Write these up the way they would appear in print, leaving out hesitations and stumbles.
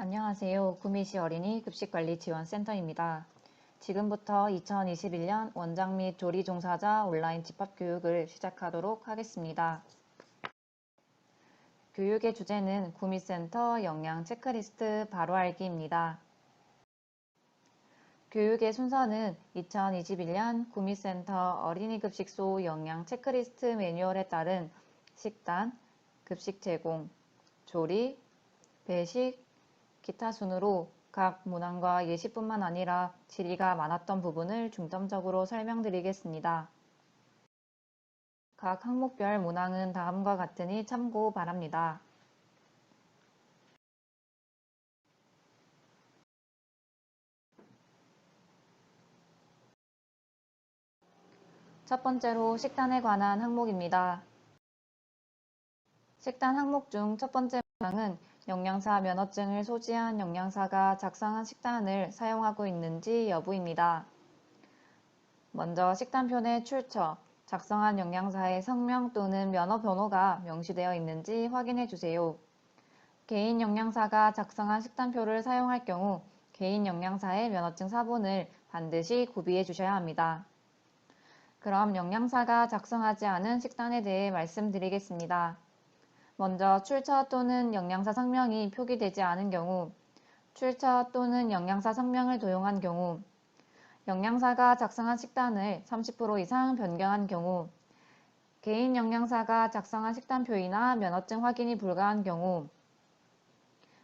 안녕하세요. 구미시 어린이 급식관리지원센터입니다. 지금부터 2021년 원장 및 조리 종사자 온라인 집합교육을 시작하도록 하겠습니다. 교육의 주제는 구미센터 영양 체크리스트 바로 알기입니다. 교육의 순서는 2021년 구미센터 어린이급식소 영양 체크리스트 매뉴얼에 따른 식단, 급식 제공, 조리, 배식, 기타 순으로 각 문항과 예시뿐만 아니라 질의가 많았던 부분을 중점적으로 설명드리겠습니다. 각 항목별 문항은 다음과 같으니 참고 바랍니다. 첫 번째로 식단에 관한 항목입니다. 식단 항목 중 첫 번째 문항은 영양사 면허증을 소지한 영양사가 작성한 식단을 사용하고 있는지 여부입니다. 먼저 식단표 내 출처, 작성한 영양사의 성명 또는 면허 번호가 명시되어 있는지 확인해 주세요. 개인 영양사가 작성한 식단표를 사용할 경우 개인 영양사의 면허증 사본을 반드시 구비해 주셔야 합니다. 그럼 영양사가 작성하지 않은 식단에 대해 말씀드리겠습니다. 먼저 출처 또는 영양사 성명이 표기되지 않은 경우, 출처 또는 영양사 성명을 도용한 경우, 영양사가 작성한 식단을 30% 이상 변경한 경우, 개인 영양사가 작성한 식단표이나 면허증 확인이 불가한 경우,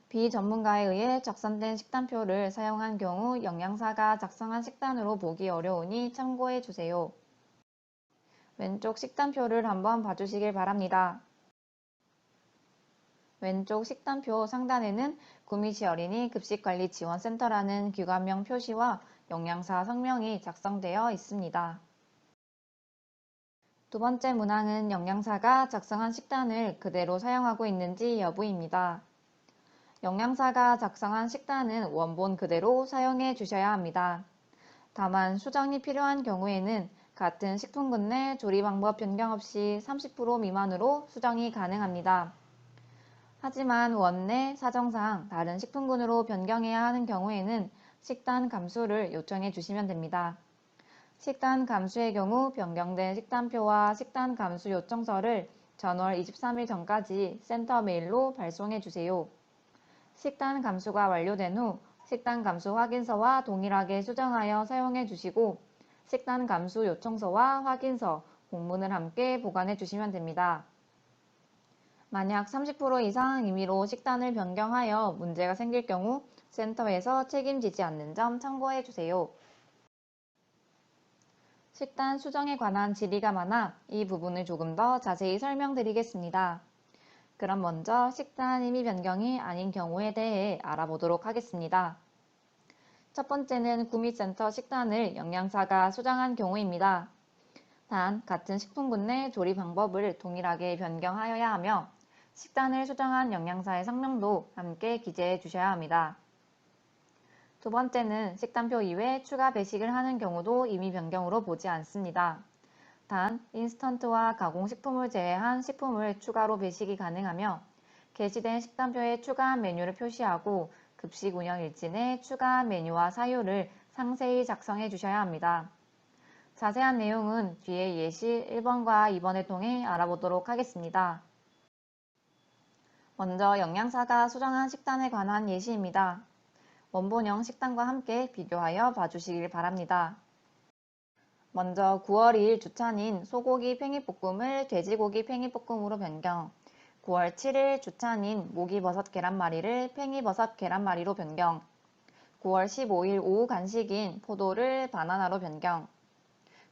비전문가에 의해 작성된 식단표를 사용한 경우 영양사가 작성한 식단으로 보기 어려우니 참고해 주세요. 왼쪽 식단표를 한번 봐주시길 바랍니다. 왼쪽 식단표 상단에는 구미시 어린이 급식관리지원센터라는 기관명 표시와 영양사 성명이 작성되어 있습니다. 두 번째 문항은 영양사가 작성한 식단을 그대로 사용하고 있는지 여부입니다. 영양사가 작성한 식단은 원본 그대로 사용해 주셔야 합니다. 다만 수정이 필요한 경우에는 같은 식품군 내 조리 방법 변경 없이 30% 미만으로 수정이 가능합니다. 하지만 원내 사정상 다른 식품군으로 변경해야 하는 경우에는 식단 감수를 요청해 주시면 됩니다. 식단 감수의 경우 변경된 식단표와 식단 감수 요청서를 전월 23일 전까지 센터 메일로 발송해 주세요. 식단 감수가 완료된 후 식단 감수 확인서와 동일하게 수정하여 사용해 주시고 식단 감수 요청서와 확인서, 공문을 함께 보관해 주시면 됩니다. 만약 30% 이상 임의로 식단을 변경하여 문제가 생길 경우 센터에서 책임지지 않는 점 참고해 주세요. 식단 수정에 관한 질의가 많아 이 부분을 조금 더 자세히 설명드리겠습니다. 그럼 먼저 식단 임의 변경이 아닌 경우에 대해 알아보도록 하겠습니다. 첫 번째는 구미센터 식단을 영양사가 수정한 경우입니다. 단, 같은 식품군 내 조리 방법을 동일하게 변경하여야 하며 식단을 수정한 영양사의 성명도 함께 기재해 주셔야 합니다. 두 번째는 식단표 이외 추가 배식을 하는 경우도 임의 변경으로 보지 않습니다. 단, 인스턴트와 가공식품을 제외한 식품을 추가로 배식이 가능하며 게시된 식단표에 추가한 메뉴를 표시하고 급식 운영 일지 내 추가한 메뉴와 사유를 상세히 작성해 주셔야 합니다. 자세한 내용은 뒤에 예시 1번과 2번을 통해 알아보도록 하겠습니다. 먼저 영양사가 수정한 식단에 관한 예시입니다. 원본형 식단과 함께 비교하여 봐주시길 바랍니다. 먼저 9월 2일 주찬인 소고기 팽이볶음을 돼지고기 팽이볶음으로 변경, 9월 7일 주찬인 목이버섯 계란말이를 팽이버섯 계란말이로 변경, 9월 15일 오후 간식인 포도를 바나나로 변경,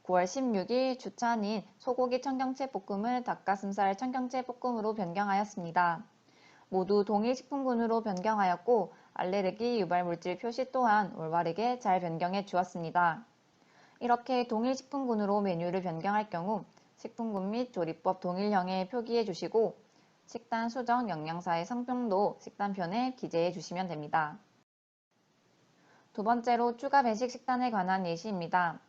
9월 16일 주찬인 소고기 청경채 볶음을 닭가슴살 청경채 볶음으로 변경하였습니다. 모두 동일 식품군으로 변경하였고 알레르기 유발 물질 표시 또한 올바르게 잘 변경해 주었습니다. 이렇게 동일 식품군으로 메뉴를 변경할 경우 식품군 및 조리법 동일형에 표기해 주시고 식단 수정 영양사의 성명도 식단편에 기재해 주시면 됩니다. 두 번째로 추가 배식 식단에 관한 예시입니다.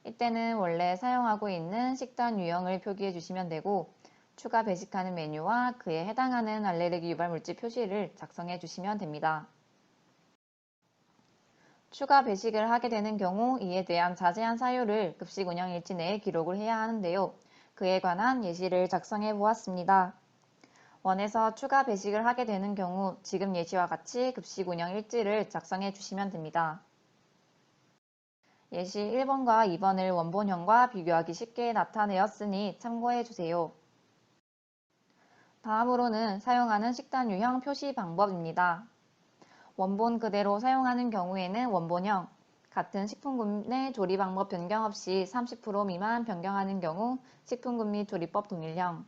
이때는 원래 사용하고 있는 식단 유형을 표기해 주시면 되고 추가 배식하는 메뉴와 그에 해당하는 알레르기 유발 물질 표시를 작성해 주시면 됩니다. 추가 배식을 하게 되는 경우 이에 대한 자세한 사유를 급식 운영 일지 내에 기록을 해야 하는데요. 그에 관한 예시를 작성해 보았습니다. 원에서 추가 배식을 하게 되는 경우 지금 예시와 같이 급식 운영 일지를 작성해 주시면 됩니다. 예시 1번과 2번을 원본형과 비교하기 쉽게 나타내었으니 참고해 주세요. 다음으로는 사용하는 식단 유형 표시 방법입니다. 원본 그대로 사용하는 경우에는 원본형, 같은 식품군 내 조리 방법 변경 없이 30% 미만 변경하는 경우 식품군 및 조리법 동일형,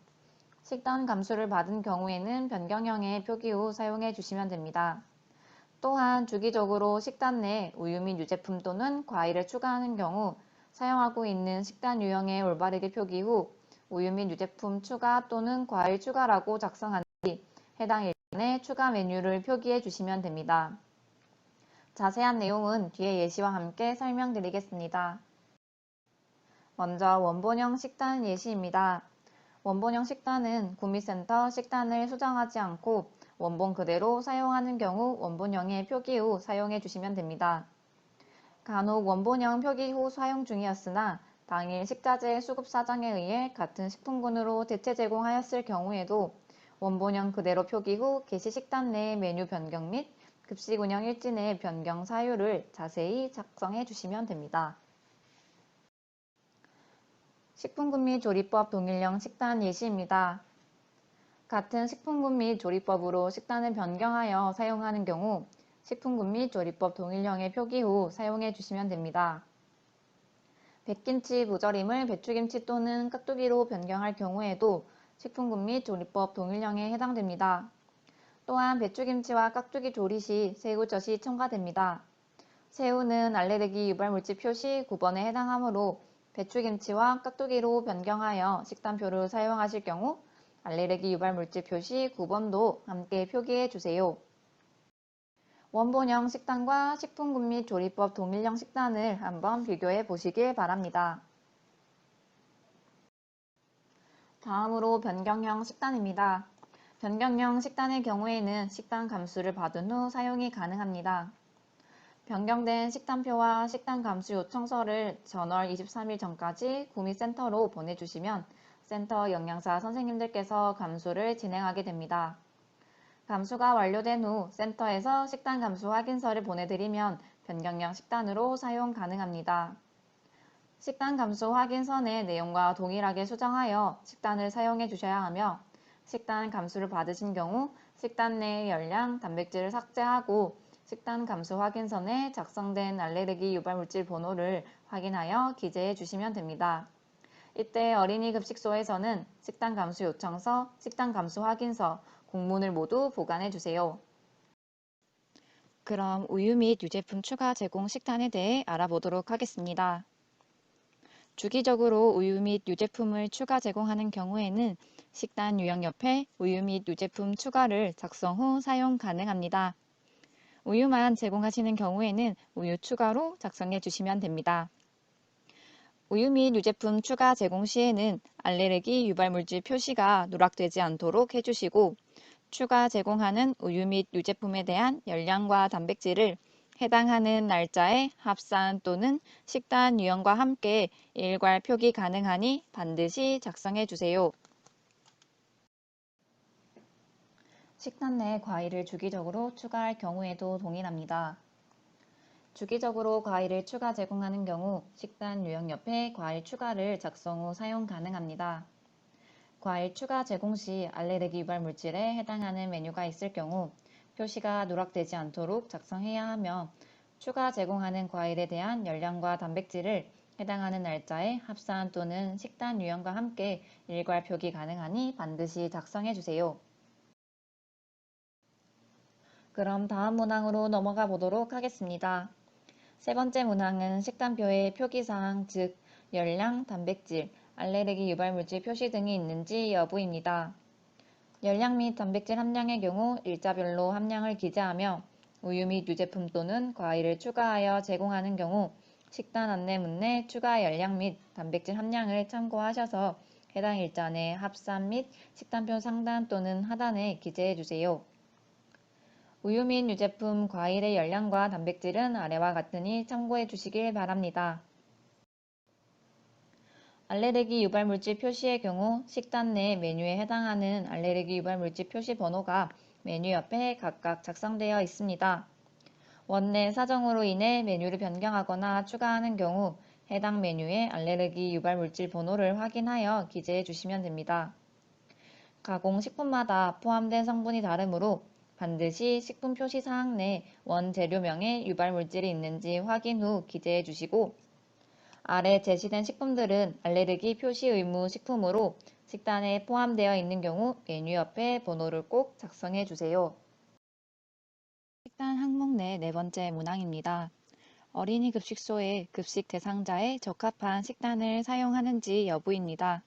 식단 감수를 받은 경우에는 변경형의 표기 후 사용해 주시면 됩니다. 또한 주기적으로 식단 내 우유 및 유제품 또는 과일을 추가하는 경우 사용하고 있는 식단 유형의 올바르게 표기 후 우유 및 유제품 추가 또는 과일 추가라고 작성한 뒤 해당 일전에 추가 메뉴를 표기해 주시면 됩니다. 자세한 내용은 뒤에 예시와 함께 설명드리겠습니다. 먼저 원본형 식단 예시입니다. 원본형 식단은 구미센터 식단을 수정하지 않고 원본 그대로 사용하는 경우 원본형의 표기 후 사용해 주시면 됩니다. 간혹 원본형 표기 후 사용 중이었으나 당일 식자재 수급 사정에 의해 같은 식품군으로 대체 제공하였을 경우에도 원본형 그대로 표기 후 게시 식단 내 메뉴 변경 및 급식 운영 일지 내 변경 사유를 자세히 작성해 주시면 됩니다. 식품군 및 조리법 동일형 식단 예시입니다. 같은 식품군 및 조리법으로 식단을 변경하여 사용하는 경우 식품군 및 조리법 동일형의 표기 후 사용해 주시면 됩니다. 백김치 부절임을 배추김치 또는 깍두기로 변경할 경우에도 식품군 및 조리법 동일형에 해당됩니다. 또한 배추김치와 깍두기 조리 시 새우젓이 첨가됩니다. 새우는 알레르기 유발물질 표시 9번에 해당하므로 배추김치와 깍두기로 변경하여 식단표를 사용하실 경우 알레르기 유발물질 표시 9번도 함께 표기해 주세요. 원본형 식단과 식품군 및 조리법 동일형 식단을 한번 비교해 보시길 바랍니다. 다음으로 변경형 식단입니다. 변경형 식단의 경우에는 식단 감수를 받은 후 사용이 가능합니다. 변경된 식단표와 식단 감수 요청서를 전월 23일 전까지 구미센터로 보내주시면 센터 영양사 선생님들께서 감수를 진행하게 됩니다. 감수가 완료된 후 센터에서 식단 감수 확인서를 보내드리면 변경형 식단으로 사용 가능합니다. 식단 감수 확인서 내 내용과 동일하게 수정하여 식단을 사용해 주셔야 하며 식단 감수를 받으신 경우 식단 내 열량, 단백질을 삭제하고 식단 감수 확인서 내 작성된 알레르기 유발물질 번호를 확인하여 기재해 주시면 됩니다. 이때 어린이 급식소에서는 식단 감수 요청서, 식단 감수 확인서, 공문을 모두 보관해 주세요. 그럼 우유 및 유제품 추가 제공 식단에 대해 알아보도록 하겠습니다. 주기적으로 우유 및 유제품을 추가 제공하는 경우에는 식단 유형 옆에 우유 및 유제품 추가를 작성 후 사용 가능합니다. 우유만 제공하시는 경우에는 우유 추가로 작성해 주시면 됩니다. 우유 및 유제품 추가 제공 시에는 알레르기 유발물질 표시가 누락되지 않도록 해주시고 추가 제공하는 우유 및 유제품에 대한 열량과 단백질을 해당하는 날짜에 합산 또는 식단 유형과 함께 일괄 표기 가능하니 반드시 작성해 주세요. 식단 내 과일을 주기적으로 추가할 경우에도 동일합니다. 주기적으로 과일을 추가 제공하는 경우 식단 유형 옆에 과일 추가를 작성 후 사용 가능합니다. 과일 추가 제공 시 알레르기 유발 물질에 해당하는 메뉴가 있을 경우 표시가 누락되지 않도록 작성해야 하며 추가 제공하는 과일에 대한 열량과 단백질을 해당하는 날짜에 합산 또는 식단 유형과 함께 일괄 표기 가능하니 반드시 작성해 주세요. 그럼 다음 문항으로 넘어가 보도록 하겠습니다. 세 번째 문항은 식단표의 표기사항, 즉 열량, 단백질, 알레르기 유발물질 표시 등이 있는지 여부입니다. 열량 및 단백질 함량의 경우 일자별로 함량을 기재하며 우유 및 유제품 또는 과일을 추가하여 제공하는 경우 식단 안내문 내 추가 열량 및 단백질 함량을 참고하셔서 해당 일자 내 합산 및 식단표 상단 또는 하단에 기재해 주세요. 우유 및 유제품, 과일의 열량과 단백질은 아래와 같으니 참고해 주시길 바랍니다. 알레르기 유발물질 표시의 경우 식단 내 메뉴에 해당하는 알레르기 유발물질 표시 번호가 메뉴 옆에 각각 작성되어 있습니다. 원내 사정으로 인해 메뉴를 변경하거나 추가하는 경우 해당 메뉴의 알레르기 유발물질 번호를 확인하여 기재해 주시면 됩니다. 가공식품마다 포함된 성분이 다르므로 반드시 식품 표시 사항 내 원재료명에 유발물질이 있는지 확인 후 기재해 주시고, 아래 제시된 식품들은 알레르기 표시 의무 식품으로 식단에 포함되어 있는 경우 메뉴 옆에 번호를 꼭 작성해 주세요. 식단 항목 내 네 번째 문항입니다. 어린이 급식소의 급식 대상자에 적합한 식단을 사용하는지 여부입니다.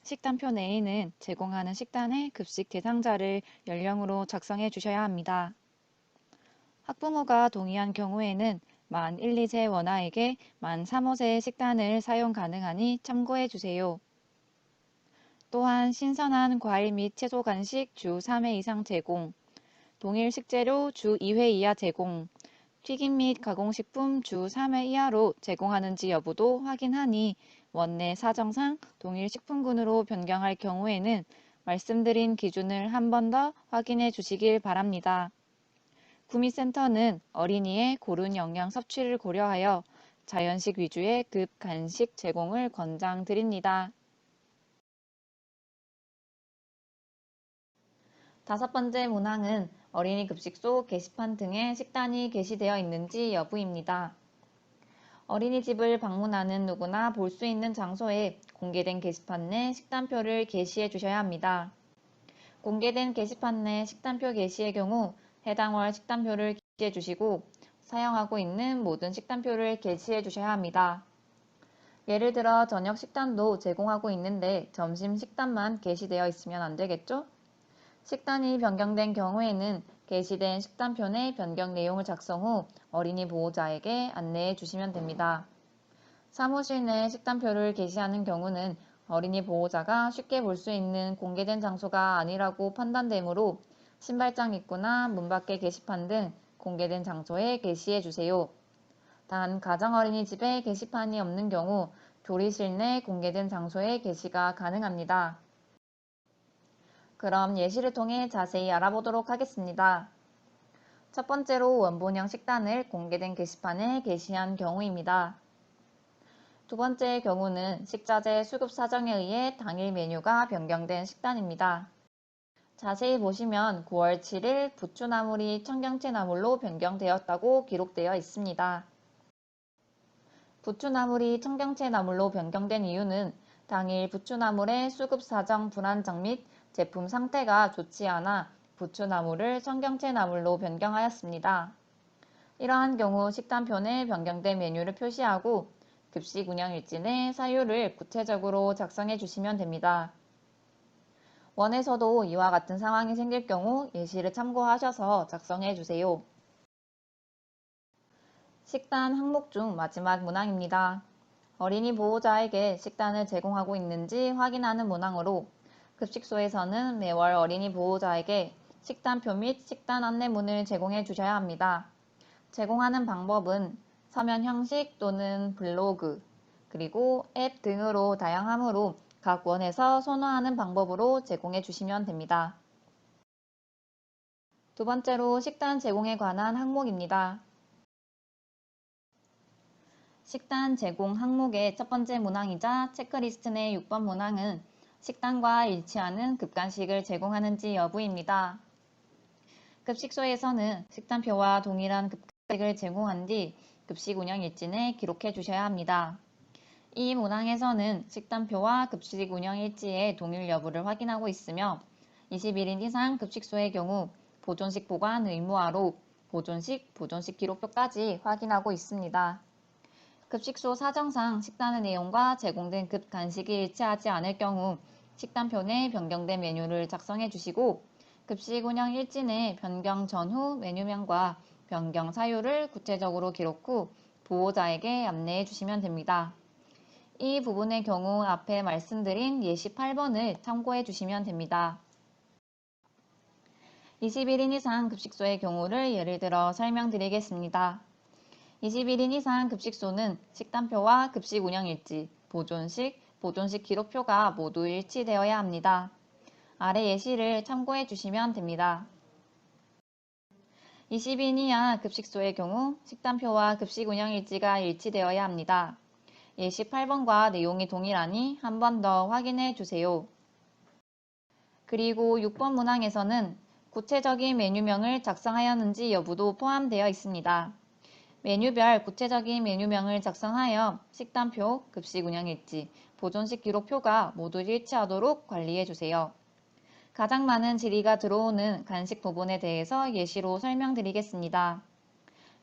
식단표 내에는 제공하는 식단의 급식 대상자를 연령으로 작성해 주셔야 합니다. 학부모가 동의한 경우에는 만 1, 2세 원아에게 만 3, 5세의 식단을 사용 가능하니 참고해 주세요. 또한 신선한 과일 및 채소 간식 주 3회 이상 제공, 동일 식재료 주 2회 이하 제공, 튀김 및 가공식품 주 3회 이하로 제공하는지 여부도 확인하니 원내 사정상 동일 식품군으로 변경할 경우에는 말씀드린 기준을 한 번 더 확인해 주시길 바랍니다. 구미센터는 어린이의 고른 영양 섭취를 고려하여 자연식 위주의 급 간식 제공을 권장드립니다. 다섯 번째 문항은 어린이 급식소 게시판 등에 식단이 게시되어 있는지 여부입니다. 어린이집을 방문하는 누구나 볼 수 있는 장소에 공개된 게시판 내 식단표를 게시해 주셔야 합니다. 공개된 게시판 내 식단표 게시의 경우 해당 월 식단표를 게시해 주시고 사용하고 있는 모든 식단표를 게시해 주셔야 합니다. 예를 들어 저녁 식단도 제공하고 있는데 점심 식단만 게시되어 있으면 안 되겠죠? 식단이 변경된 경우에는 게시된 식단표 내 변경 내용을 작성 후 어린이 보호자에게 안내해 주시면 됩니다. 사무실 내 식단표를 게시하는 경우는 어린이 보호자가 쉽게 볼 수 있는 공개된 장소가 아니라고 판단되므로 신발장 입구나 문 밖의 게시판 등 공개된 장소에 게시해 주세요. 단 가정어린이집에 게시판이 없는 경우 조리실 내 공개된 장소에 게시가 가능합니다. 그럼 예시를 통해 자세히 알아보도록 하겠습니다. 첫 번째로 원본형 식단을 공개된 게시판에 게시한 경우입니다. 두 번째의 경우는 식자재 수급 사정에 의해 당일 메뉴가 변경된 식단입니다. 자세히 보시면 9월 7일 부추나물이 청경채나물로 변경되었다고 기록되어 있습니다. 부추나물이 청경채나물로 변경된 이유는 당일 부추나물의 수급 사정 불안정 및 제품 상태가 좋지 않아 부추나물을 청경채나물로 변경하였습니다. 이러한 경우 식단표 내 변경된 메뉴를 표시하고 급식 운영 일지 내 사유를 구체적으로 작성해 주시면 됩니다. 원에서도 이와 같은 상황이 생길 경우 예시를 참고하셔서 작성해 주세요. 식단 항목 중 마지막 문항입니다. 어린이 보호자에게 식단을 제공하고 있는지 확인하는 문항으로 급식소에서는 매월 어린이 보호자에게 식단표 및 식단 안내문을 제공해 주셔야 합니다. 제공하는 방법은 서면 형식 또는 블로그, 그리고 앱 등으로 다양하므로 각 원에서 선호하는 방법으로 제공해 주시면 됩니다. 두 번째로 식단 제공에 관한 항목입니다. 식단 제공 항목의 첫 번째 문항이자 체크리스트 내 6번 문항은 식단과 일치하는 급간식을 제공하는지 여부입니다. 급식소에서는 식단표와 동일한 급간식을 제공한 뒤 급식 운영 일지 내 기록해 주셔야 합니다. 이 문항에서는 식단표와 급식 운영 일지의 동일 여부를 확인하고 있으며 21인 이상 급식소의 경우 보존식 보관 의무화로 보존식 기록표까지 확인하고 있습니다. 급식소 사정상 식단의 내용과 제공된 급 간식이 일치하지 않을 경우 식단표 내 변경된 메뉴를 작성해 주시고 급식 운영 일지 내 변경 전후 메뉴명과 변경 사유를 구체적으로 기록 후 보호자에게 안내해 주시면 됩니다. 이 부분의 경우 앞에 말씀드린 예시 8번을 참고해 주시면 됩니다. 21인 이상 급식소의 경우를 예를 들어 설명드리겠습니다. 21인 이상 급식소는 식단표와 급식 운영일지, 보존식 기록표가 모두 일치되어야 합니다. 아래 예시를 참고해 주시면 됩니다. 20인 이하 급식소의 경우 식단표와 급식 운영일지가 일치되어야 합니다. 예시 8번과 내용이 동일하니 한 번 더 확인해 주세요. 그리고 6번 문항에서는 구체적인 메뉴명을 작성하였는지 여부도 포함되어 있습니다. 메뉴별 구체적인 메뉴명을 작성하여 식단표, 급식 운영일지, 보존식 기록표가 모두 일치하도록 관리해 주세요. 가장 많은 질의가 들어오는 간식 부분에 대해서 예시로 설명드리겠습니다.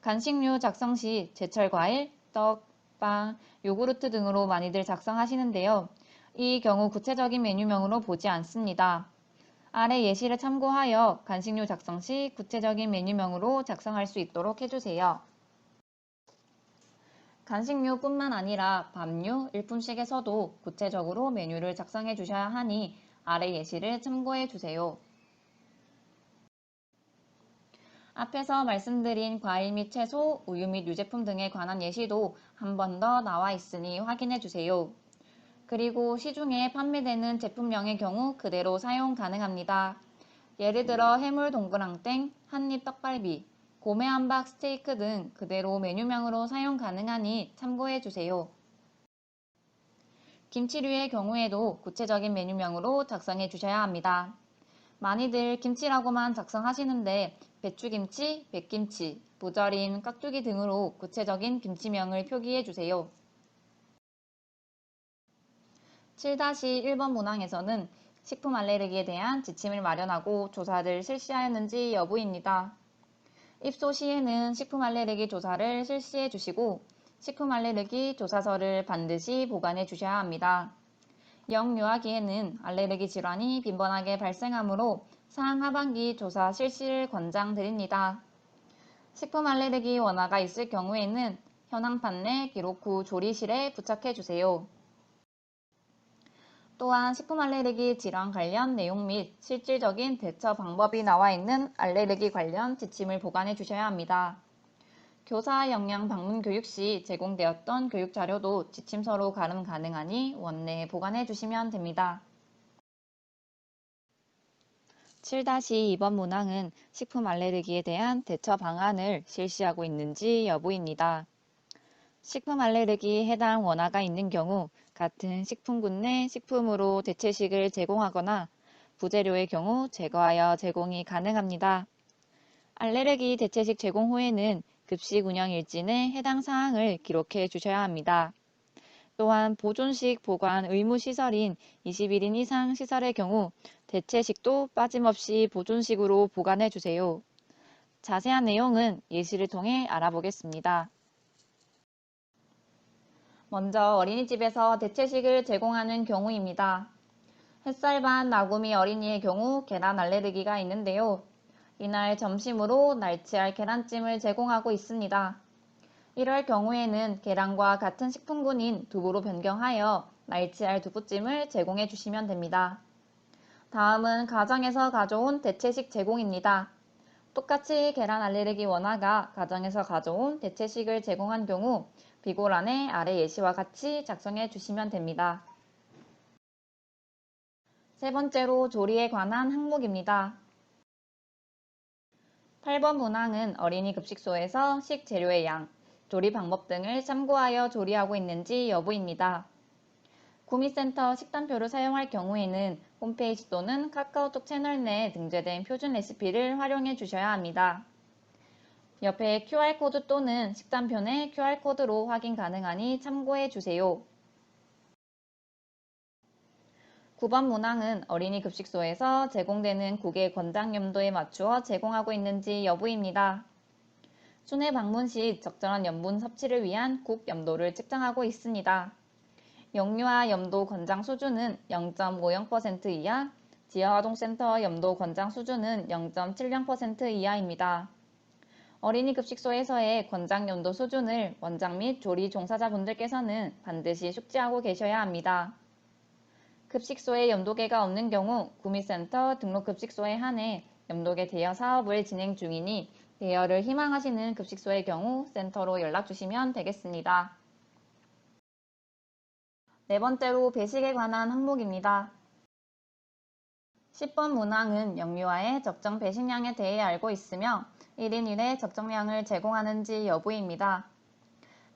간식류 작성 시 제철 과일, 떡, 빵, 요구르트 등으로 많이들 작성하시는데요. 이 경우 구체적인 메뉴명으로 보지 않습니다. 아래 예시를 참고하여 간식류 작성 시 구체적인 메뉴명으로 작성할 수 있도록 해주세요. 간식류뿐만 아니라 밥류, 일품식에서도 구체적으로 메뉴를 작성해 주셔야 하니 아래 예시를 참고해 주세요. 앞에서 말씀드린 과일 및 채소, 우유 및 유제품 등에 관한 예시도 한 번 더 나와 있으니 확인해 주세요. 그리고 시중에 판매되는 제품명의 경우 그대로 사용 가능합니다. 예를 들어 해물 동그랑땡, 한입 떡갈비, 고메 함박 스테이크 등 그대로 메뉴명으로 사용 가능하니 참고해 주세요. 김치류의 경우에도 구체적인 메뉴명으로 작성해 주셔야 합니다. 많이들 김치라고만 작성하시는데 배추김치, 백김치, 무절임, 깍두기 등으로 구체적인 김치명을 표기해 주세요. 7-1번 문항에서는 식품 알레르기에 대한 지침을 마련하고 조사를 실시하였는지 여부입니다. 입소 시에는 식품 알레르기 조사를 실시해 주시고 식품 알레르기 조사서를 반드시 보관해 주셔야 합니다. 영유아기에는 알레르기 질환이 빈번하게 발생하므로 상하반기 조사 실시를 권장드립니다. 식품 알레르기 원화가 있을 경우에는 현황 판내 기록 후 조리실에 부착해 주세요. 또한 식품 알레르기 질환 관련 내용 및 실질적인 대처 방법이 나와 있는 알레르기 관련 지침을 보관해 주셔야 합니다. 교사 역량 방문 교육 시 제공되었던 교육 자료도 지침서로 가름 가능하니 원내에 보관해 주시면 됩니다. 7-2번 문항은 식품 알레르기에 대한 대처 방안을 실시하고 있는지 여부입니다. 식품 알레르기 해당 원화가 있는 경우 같은 식품군 내 식품으로 대체식을 제공하거나 부재료의 경우 제거하여 제공이 가능합니다. 알레르기 대체식 제공 후에는 급식 운영 일지 내 해당 사항을 기록해 주셔야 합니다. 또한 보존식 보관 의무 시설인 21인 이상 시설의 경우 대체식도 빠짐없이 보존식으로 보관해 주세요. 자세한 내용은 예시를 통해 알아보겠습니다. 먼저 어린이집에서 대체식을 제공하는 경우입니다. 햇살반 나구미 어린이의 경우 계란 알레르기가 있는데요. 이날 점심으로 날치알 계란찜을 제공하고 있습니다. 이럴 경우에는 계란과 같은 식품군인 두부로 변경하여 날치알 두부찜을 제공해 주시면 됩니다. 다음은 가정에서 가져온 대체식 제공입니다. 똑같이 계란 알레르기 원화가 가정에서 가져온 대체식을 제공한 경우 비고란에 아래 예시와 같이 작성해 주시면 됩니다. 세 번째로 조리에 관한 항목입니다. 8번 문항은 어린이 급식소에서 식재료의 양, 조리 방법 등을 참고하여 조리하고 있는지 여부입니다. 구미센터 식단표를 사용할 경우에는 홈페이지 또는 카카오톡 채널 내에 등재된 표준 레시피를 활용해 주셔야 합니다. 옆에 QR코드 또는 식단표 내 QR코드로 확인 가능하니 참고해 주세요. 9번 문항은 어린이 급식소에서 제공되는 국의 권장 염도에 맞추어 제공하고 있는지 여부입니다. 순회 방문 시 적절한 염분 섭취를 위한 국 염도를 측정하고 있습니다. 영유아 염도 권장 수준은 0.50% 이하, 지하아동센터 염도 권장 수준은 0.70% 이하입니다. 어린이 급식소에서의 권장 염도 수준을 원장 및 조리 종사자분들께서는 반드시 숙지하고 계셔야 합니다. 급식소에 염도계가 없는 경우 구미센터 등록 급식소에 한해 염독의 대여 사업을 진행 중이니 대여를 희망하시는 급식소의 경우 센터로 연락 주시면 되겠습니다. 네 번째로 배식에 관한 항목입니다. 10번 문항은 영유아의 적정 배식량에 대해 알고 있으며 1인 1회 적정량을 제공하는지 여부입니다.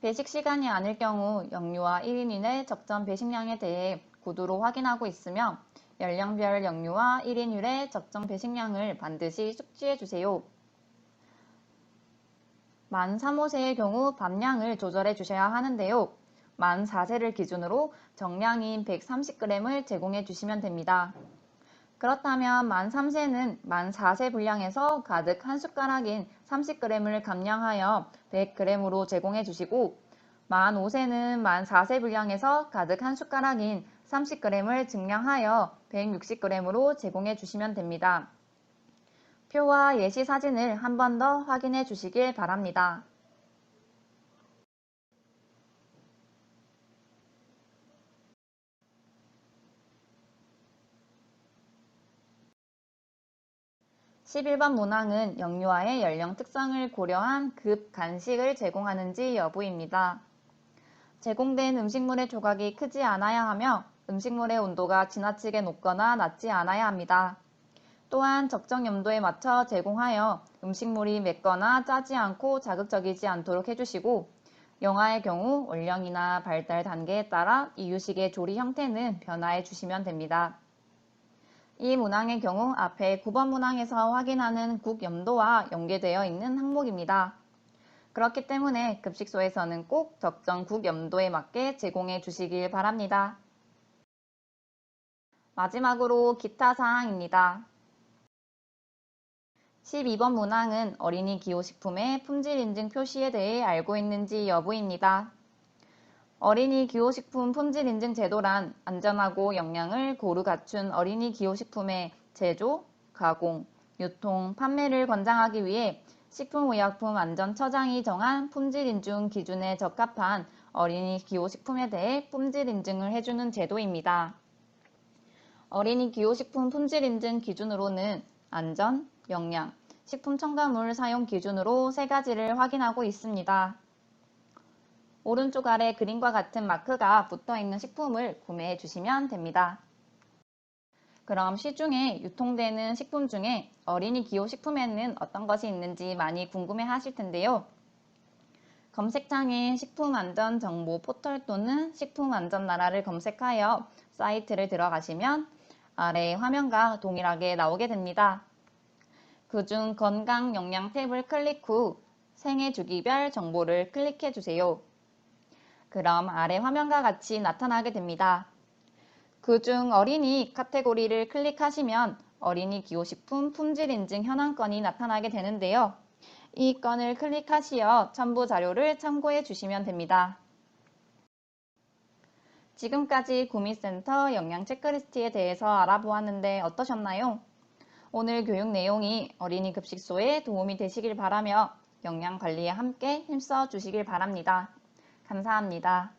배식 시간이 아닐 경우 영유아 1인 1회 적정 배식량에 대해 구두로 확인하고 있으며 연령별 영유아 1인 1회 적정 배식량을 반드시 숙지해 주세요. 만 3, 5세의 경우 밥량을 조절해 주셔야 하는데요. 만 4세를 기준으로 정량인 130g을 제공해 주시면 됩니다. 그렇다면 만 3세는 만 4세 분량에서 가득 한 숟가락인 30g을 감량하여 100g으로 제공해 주시고 만 5세는 만 4세 분량에서 가득 한 숟가락인 30g을 증량하여 160g으로 제공해 주시면 됩니다. 표와 예시 사진을 한 번 더 확인해 주시길 바랍니다. (11번) 문항은 영유아의 연령 특성을 고려한 급 간식을 제공하는지 여부입니다. 제공된 음식물의 조각이 크지 않아야 하며 음식물의 온도가 지나치게 높거나 낮지 않아야 합니다. 또한 적정 염도에 맞춰 제공하여 음식물이 맵거나 짜지 않고 자극적이지 않도록 해주시고 영아의 경우 연령이나 발달 단계에 따라 이유식의 조리 형태는 변화해 주시면 됩니다. 이 문항의 경우 앞에 9번 문항에서 확인하는 국 염도와 연계되어 있는 항목입니다. 그렇기 때문에 급식소에서는 꼭 적정 국 염도에 맞게 제공해 주시길 바랍니다. 마지막으로 기타 사항입니다. 12번 문항은 어린이 기호식품의 품질 인증 표시에 대해 알고 있는지 여부입니다. 어린이 기호식품 품질 인증 제도란 안전하고 영양을 고루 갖춘 어린이 기호식품의 제조, 가공, 유통, 판매를 권장하기 위해 식품의약품안전처장이 정한 품질 인증 기준에 적합한 어린이 기호식품에 대해 품질 인증을 해주는 제도입니다. 어린이 기호식품 품질 인증 기준으로는 안전, 영양, 식품 첨가물 사용 기준으로 3가지를 확인하고 있습니다. 오른쪽 아래 그림과 같은 마크가 붙어있는 식품을 구매해 주시면 됩니다. 그럼 시중에 유통되는 식품 중에 어린이 기호식품에는 어떤 것이 있는지 많이 궁금해 하실 텐데요. 검색창에 식품안전정보 포털 또는 식품안전나라를 검색하여 사이트를 들어가시면 아래 화면과 동일하게 나오게 됩니다. 그중 건강 영양 탭을 클릭 후 생애 주기별 정보를 클릭해 주세요. 그럼 아래 화면과 같이 나타나게 됩니다. 그중 어린이 카테고리를 클릭하시면 어린이 기호식품 품질 인증 현황건이 나타나게 되는데요. 이 건을 클릭하시어 첨부 자료를 참고해 주시면 됩니다. 지금까지 구미센터 영양 체크리스트에 대해서 알아보았는데 어떠셨나요? 오늘 교육 내용이 어린이 급식소에 도움이 되시길 바라며 영양 관리에 함께 힘써 주시길 바랍니다. 감사합니다.